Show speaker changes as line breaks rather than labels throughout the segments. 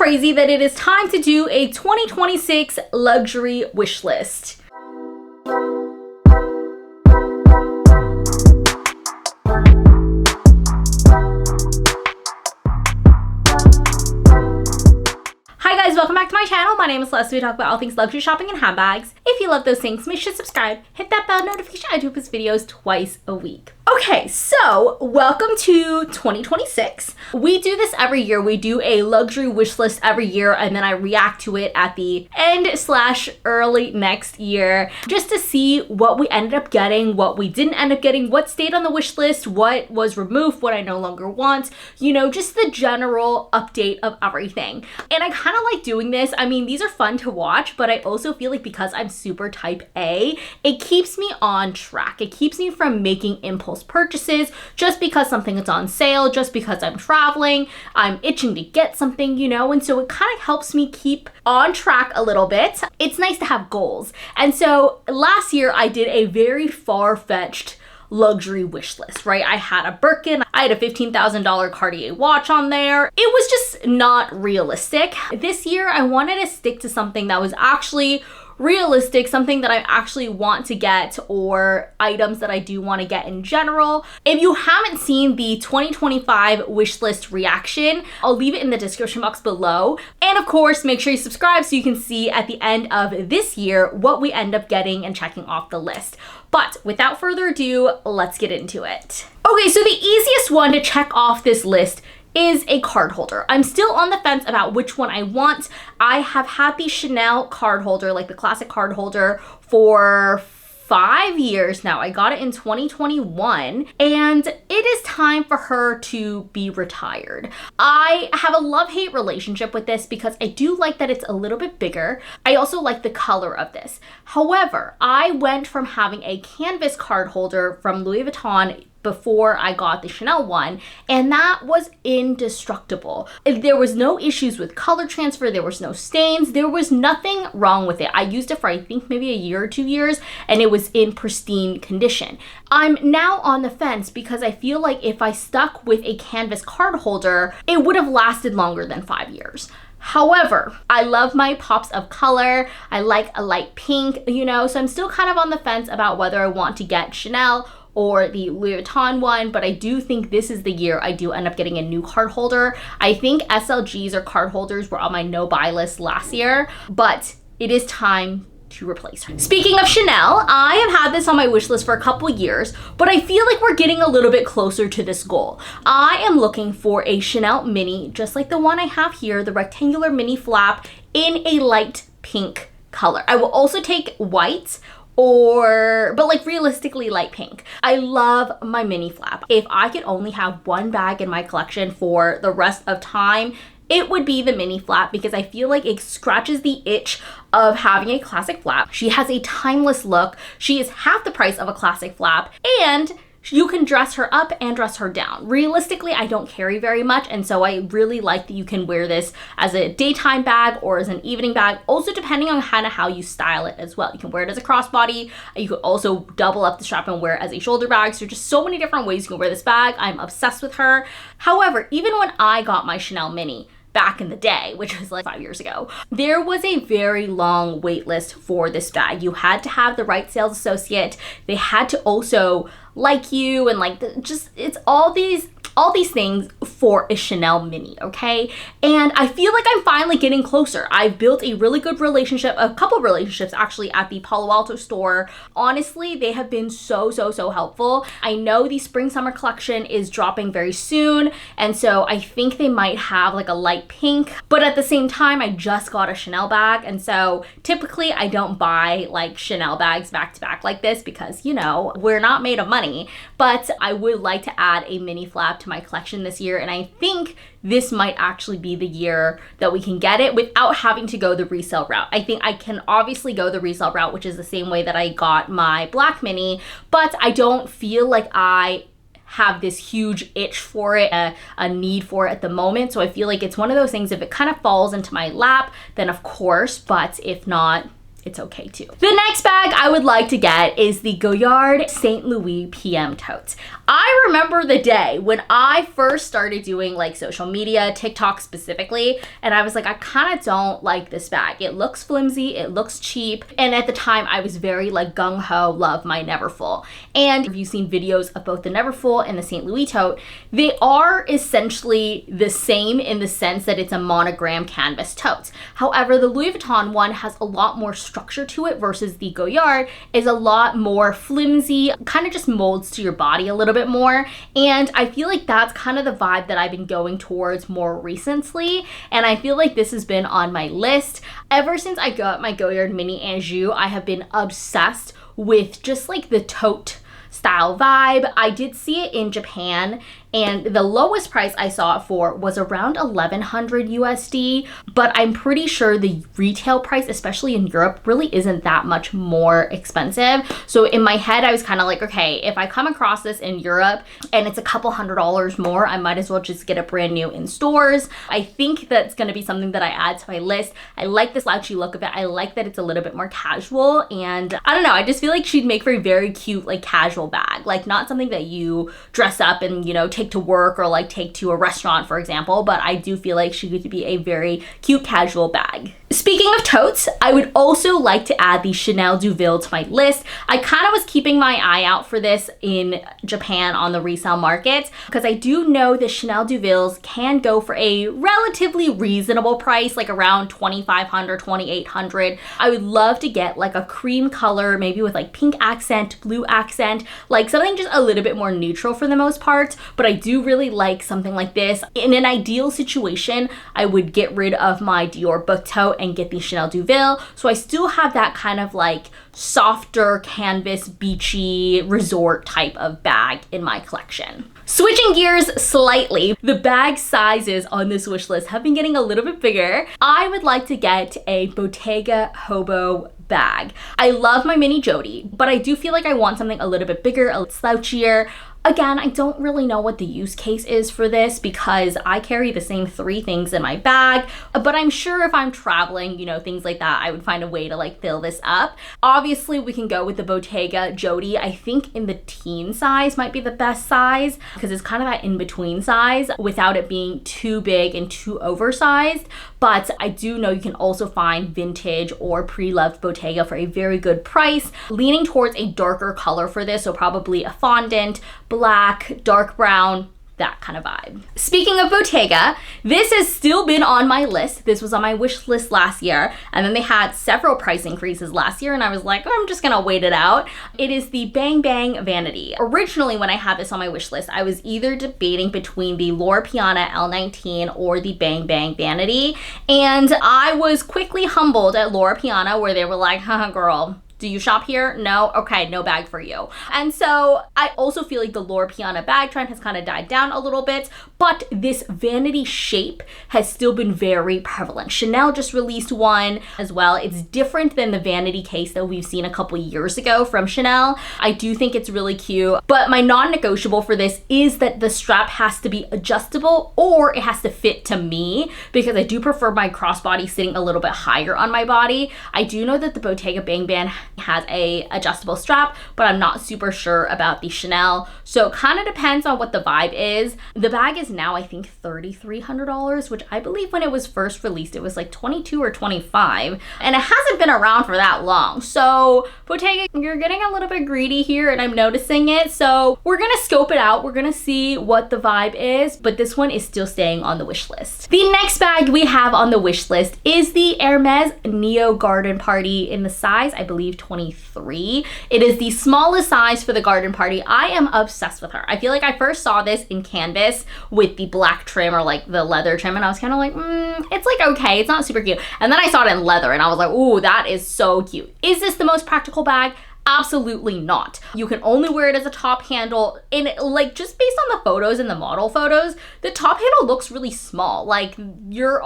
crazy that it is time to do a 2026 luxury wish list. Hi guys, welcome back to my channel. My name is Celesta. We talk about all things luxury shopping and handbags. If you love those things, make sure to subscribe, hit that bell notification. I do post videos twice a week. Okay, so welcome to 2026. We do this every year. We do a luxury wish list every year, and then I react to it at the end/early next year just to see what we ended up getting, what we didn't end up getting, what stayed on the wish list, what was removed, what I no longer want, you know, just the general update of everything. And I kind of like doing this. I mean, these are fun to watch, but I also feel like because I'm super type A, it keeps me on track. It keeps me from making impulse purchases just because something is on sale, just because I'm traveling, I'm itching to get something, you know, and so it kind of helps me keep on track a little bit. It's nice to have goals. And so last year I did a very far-fetched luxury wish list, right? I had a Birkin, I had a $15,000 Cartier watch on there. It was just not realistic. This year I wanted to stick to something that was actually realistic, something that I actually want to get, or items that I do want to get in general. If you haven't seen the 2025 wish list reaction, I'll leave it in the description box below. And of course, make sure you subscribe so you can see at the end of this year what we end up getting and checking off the list. But without further ado, let's get into it. Okay, so the easiest one to check off this list is a card holder. I'm still on the fence about which one I want. I have had the Chanel card holder, like the classic card holder, for 5 years now. I got it in 2021 and it is time for her to be retired. I have a love-hate relationship with this because I do like that it's a little bit bigger. I also like the color of this. However, I went from having a canvas card holder from Louis Vuitton before I got the Chanel one, and that was indestructible. There was no issues with color transfer, there was no stains, there was nothing wrong with it. I used it for I think maybe a year or 2 years and it was in pristine condition. I'm now on the fence because I feel like if I stuck with a canvas card holder, it would have lasted longer than 5 years. However, I love my pops of color. I like a light pink, you know, so I'm still kind of on the fence about whether I want to get Chanel or the Louis Vuitton one, but I do think this is the year I do end up getting a new card holder. I think SLGs or card holders were on my no-buy list last year, but it is time to replace her. Speaking of Chanel, I have had this on my wish list for a couple years, but I feel like we're getting a little bit closer to this goal. I am looking for a Chanel mini, just like the one I have here, the rectangular mini flap in a light pink color. I will also take white, but like realistically light pink. I love my mini flap. If I could only have one bag in my collection for the rest of time, it would be the mini flap because I feel like it scratches the itch of having a classic flap. She has a timeless look. She is half the price of a classic flap, and you can dress her up and dress her down. Realistically, I don't carry very much, and so I really like that you can wear this as a daytime bag or as an evening bag, also depending on kind of how you style it as well. You can wear it as a crossbody. You could also double up the strap and wear it as a shoulder bag. So just so many different ways you can wear this bag. I'm obsessed with her. However, even when I got my Chanel mini back in the day, which was like 5 years ago, there was a very long wait list for this bag. You had to have the right sales associate. They had to also like you, and like it's all these things for a Chanel mini, okay? And I feel like I'm finally getting closer. I've built a really good relationship, a couple relationships actually, at the Palo Alto store. Honestly, they have been so helpful. I know the spring summer collection is dropping very soon, and so I think they might have like a light pink, but at the same time, I just got a Chanel bag, and so typically I don't buy like Chanel bags back to back like this because, you know, we're not made of money. But I would like to add a mini flap to my collection this year, and I think this might actually be the year that we can get it without having to go the resale route. I think I can obviously go the resale route, which is the same way that I got my black mini, but I don't feel like I have this huge itch for it, a need for it at the moment. So I feel like it's one of those things, if it kind of falls into my lap, then of course, but if not, it's okay too. The next bag I would like to get is the Goyard St. Louis PM tote. I remember the day when I first started doing like social media, TikTok specifically, and I was like, I kind of don't like this bag. It looks flimsy, it looks cheap, and at the time I was very like gung-ho, love my Neverfull. And if you've seen videos of both the Neverfull and the St. Louis tote, they are essentially the same in the sense that it's a monogram canvas tote. However, the Louis Vuitton one has a lot more structure to it versus the Goyard is a lot more flimsy, kind of just molds to your body a little bit more. And I feel like that's kind of the vibe that I've been going towards more recently. And I feel like this has been on my list. Ever since I got my Goyard Mini Anjou, I have been obsessed with just like the tote style vibe. I did see it in Japan, and the lowest price I saw it for was around 1100 USD, but I'm pretty sure the retail price, especially in Europe, really isn't that much more expensive. So in my head, I was kind of like, okay, if I come across this in Europe and it's a couple $100s more, I might as well just get it brand new in stores. I think that's going to be something that I add to my list. I like the slouchy look of it. I like that it's a little bit more casual, and I don't know, I just feel like she'd make for a very cute, like casual bag, like not something that you dress up and, you know, take to work or like take to a restaurant, for example, but I do feel like she could be a very cute casual bag. Speaking of totes, I would also like to add the Chanel Deauville to my list. I kind of was keeping my eye out for this in Japan on the resale market because I do know that Chanel Douvilles can go for a relatively reasonable price, like around $2,500, $2,800. I would love to get like a cream color, maybe with like pink accent, blue accent, like something just a little bit more neutral for the most part, but I do really like something like this. In an ideal situation, I would get rid of my Dior book tote and get the Chanel Deauville, so I still have that kind of like softer canvas beachy resort type of bag in my collection. Switching gears slightly, the bag sizes on this wish list have been getting a little bit bigger. I would like to get a Bottega hobo bag. I love my mini Jody, but I do feel like I want something a little bit bigger, a little slouchier. Again, I don't really know what the use case is for this because I carry the same 3 things in my bag, but I'm sure if I'm traveling, you know, things like that, I would find a way to like fill this up. Obviously, we can go with the Bottega Jody. I think in the teen size might be the best size because it's kind of that in-between size without it being too big and too oversized. But I do know you can also find vintage or pre-loved Bottega for a very good price, leaning towards a darker color for this, so probably a fondant, black, dark brown, that kind of vibe. Speaking of Bottega, this has still been on my list. This was on my wish list last year, and then they had several price increases last year, and I was like, oh, I'm just gonna wait it out. It is the Bang Bang Vanity. Originally, when I had this on my wish list, I was either debating between the Loro Piana L19 or the Bang Bang Vanity, and I was quickly humbled at Loro Piana, where they were like, haha, girl, do you shop here? No? Okay, no bag for you. And so I also feel like the Loro Piana bag trend has kind of died down a little bit, but this vanity shape has still been very prevalent. Chanel just released one as well. It's different than the vanity case that we've seen a couple years ago from Chanel. I do think it's really cute, but my non-negotiable for this is that the strap has to be adjustable or it has to fit to me because I do prefer my crossbody sitting a little bit higher on my body. I do know that the Bottega Bang Bang has a adjustable strap, but I'm not super sure about the Chanel. So it kind of depends on what the vibe is. The bag is now, I think, $3,300, which I believe when it was first released, it was like 22 or 25, and it hasn't been around for that long. So Bottega, you're getting a little bit greedy here, and I'm noticing it. So we're gonna scope it out. We're gonna see what the vibe is, but this one is still staying on the wish list. The next bag we have on the wish list is the Hermes Neo Garden Party in the size, I believe, 23. It is the smallest size for the garden party. I am obsessed with her. I feel like I first saw this in canvas with the black trim or like the leather trim, and I was kind of like, it's like okay, it's not super cute. And then I saw it in leather and I was like, ooh, that is so cute. Is this the most practical bag? Absolutely not. You can only wear it as a top handle, and like just based on the photos and the model photos, the top handle looks really small. Like your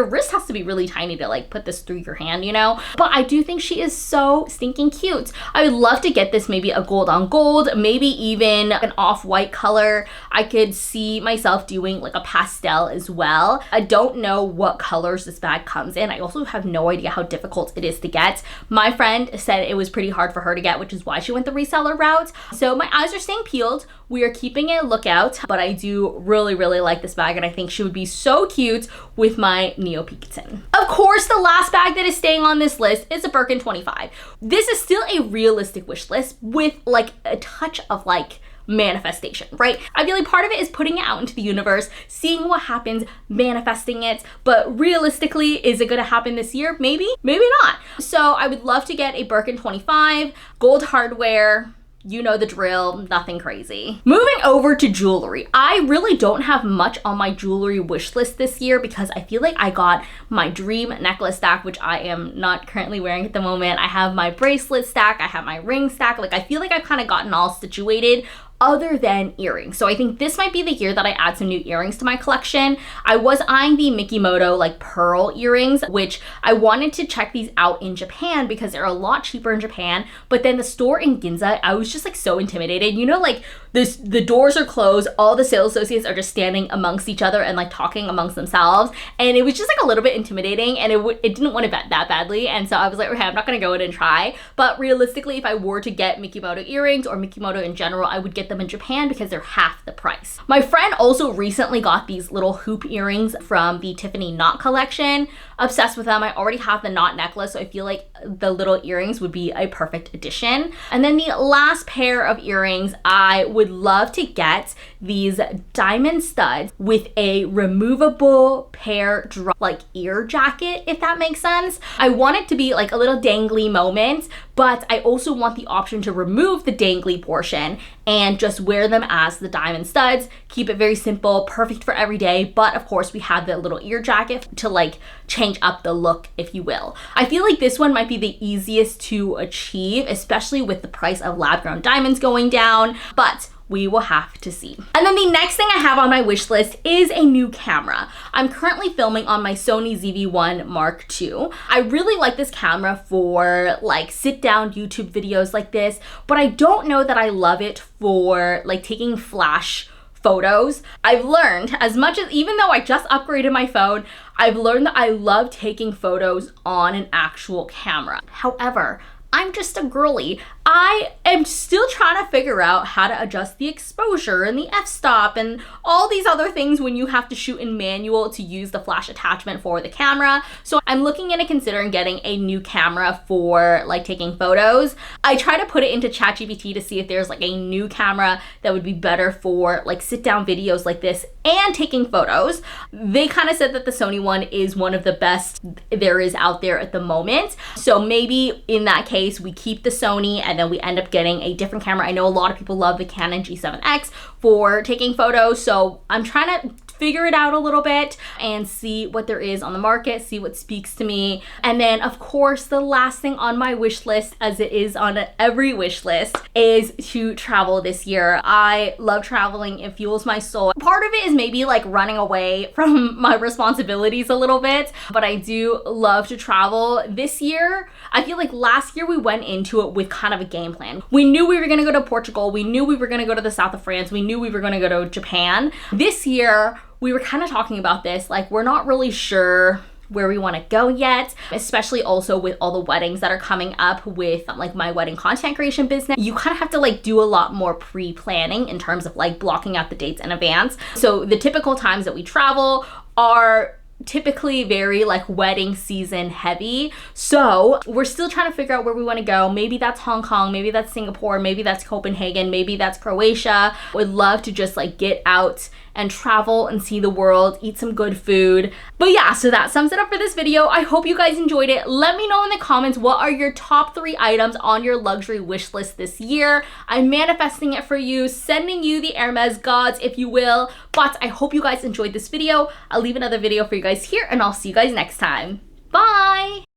wrist has to be really tiny to like put this through your hand, you know? But I do think she is so stinking cute. I would love to get this maybe a gold on gold, maybe even an off-white color. I could see myself doing like a pastel as well. I don't know what colors this bag comes in. I also have no idea how difficult it is to get. My friend said it was pretty hard for her to get, which is why she went the reseller route. So my eyes are staying peeled. We are keeping a lookout, but I do really, really like this bag, and I think she would be so cute with my Neo Picatin. Of course, the last bag that is staying on this list is a Birkin 25. This is still a realistic wish list with like a touch of like manifestation, right? I feel like part of it is putting it out into the universe, seeing what happens, manifesting it, but realistically, is it gonna happen this year? Maybe, maybe not. So I would love to get a Birkin 25, gold hardware, you know the drill, nothing crazy. Moving over to jewelry. I really don't have much on my jewelry wish list this year because I feel like I got my dream necklace stack, which I am not currently wearing at the moment. I have my bracelet stack, I have my ring stack. Like I feel like I've kind of gotten all situated other than earrings. So I think this might be the year that I add some new earrings to my collection. I was eyeing the Mikimoto like pearl earrings, which I wanted to check these out in Japan because they're a lot cheaper in Japan. But then the store in Ginza, I was just like so intimidated. You know, like the doors are closed, all the sales associates are just standing amongst each other and like talking amongst themselves. And it was just like a little bit intimidating, and it didn't want it that badly. And so I was like, okay, I'm not gonna go in and try. But realistically, if I were to get Mikimoto earrings or Mikimoto in general, I would get them in Japan because they're half the price. My friend also recently got these little hoop earrings from the Tiffany knot collection. Obsessed with them. I already have the knot necklace, so I feel like the little earrings would be a perfect addition. And then the last pair of earrings, I would love to get these diamond studs with a removable pair like ear jacket, if that makes sense. I want it to be like a little dangly moment, but I also want the option to remove the dangly portion and just wear them as the diamond studs. Keep it very simple, perfect for every day, but of course we have the little ear jacket to like change up the look, if you will. I feel like this one might be the easiest to achieve, especially with the price of lab-grown diamonds going down, but we will have to see. And then the next thing I have on my wish list is a new camera. I'm currently filming on my Sony ZV-1 Mark II. I really like this camera for like sit down YouTube videos like this, but I don't know that I love it for like taking flash photos. I've learned, as much as, even though I just upgraded my phone, I've learned that I love taking photos on an actual camera. However, I'm just a girly. I am still trying to figure out how to adjust the exposure and the f-stop and all these other things when you have to shoot in manual to use the flash attachment for the camera. So I'm looking into considering getting a new camera for like taking photos. I try to put it into ChatGPT to see if there's like a new camera that would be better for like sit down videos like this and taking photos. They kind of said that the Sony one is one of the best there is out there at the moment. So maybe in that case, we keep the Sony and then we end up getting a different camera. I know a lot of people love the Canon G7X for taking photos, so I'm trying to figure it out a little bit and see what there is on the market, see what speaks to me. And then of course, the last thing on my wish list, as it is on every wish list, is to travel this year. I love traveling, it fuels my soul. Part of it is maybe like running away from my responsibilities a little bit, but I do love to travel. This year, I feel like last year we went into it with kind of a game plan. We knew we were gonna go to Portugal, we knew we were gonna go to the south of France, we knew we were gonna go to Japan. This year, we were kind of talking about this, like we're not really sure where we want to go yet, especially also with all the weddings that are coming up with like my wedding content creation business. You kind of have to like do a lot more pre-planning in terms of like blocking out the dates in advance. So the typical times that we travel are typically very like wedding season heavy. So we're still trying to figure out where we want to go. Maybe that's Hong Kong, maybe that's Singapore, maybe that's Copenhagen, maybe that's Croatia. Would love to just like get out and travel and see the world, eat some good food. But yeah, so that sums it up for this video. I hope you guys enjoyed it. Let me know in the comments what are your top 3 items on your luxury wish list this year. I'm manifesting it for you, sending you the Hermes gods, if you will. But I hope you guys enjoyed this video. I'll leave another video for you guys here, and I'll see you guys next time. Bye!